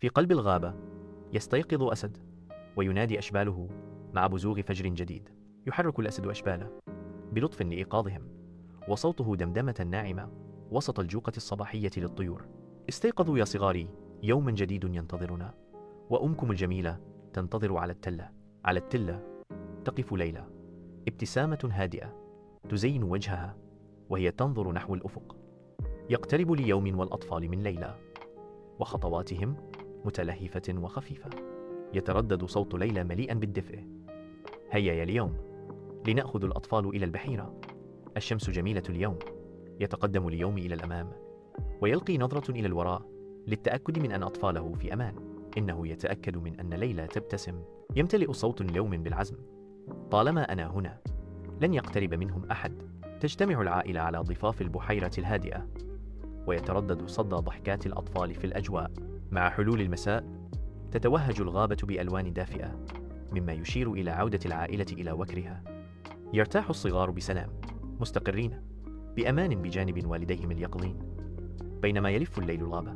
في قلب الغابة يستيقظ أسد وينادي أشباله مع بزوغ فجر جديد. يحرك الأسد أشباله بلطف لإيقاظهم، وصوته دمدمة ناعمة وسط الجوقة الصباحية للطيور. استيقظوا يا صغاري، يوم جديد ينتظرنا، وأمكم الجميلة تنتظر على التلة. على التلة تقف ليلى، ابتسامة هادئة تزين وجهها وهي تنظر نحو الأفق. يقترب اليوم والأطفال من ليلى، وخطواتهم متلهفة وخفيفة. يتردد صوت ليلى مليئا بالدفء. هيا يا اليوم، لنأخذ الأطفال إلى البحيرة. الشمس جميلة اليوم. يتقدم اليوم إلى الأمام ويلقي نظرة إلى الوراء للتأكد من أن أطفاله في أمان. إنه يتأكد من أن ليلى تبتسم. يمتلئ صوت اليوم بالعزم. طالما أنا هنا لن يقترب منهم أحد. تجتمع العائلة على ضفاف البحيرة الهادئة، ويتردد صدى ضحكات الأطفال في الأجواء. مع حلول المساء تتوهج الغابة بألوان دافئة، مما يشير إلى عودة العائلة إلى وكرها. يرتاح الصغار بسلام، مستقرين بأمان بجانب والديهم اليقظين. بينما يلف الليل الغابة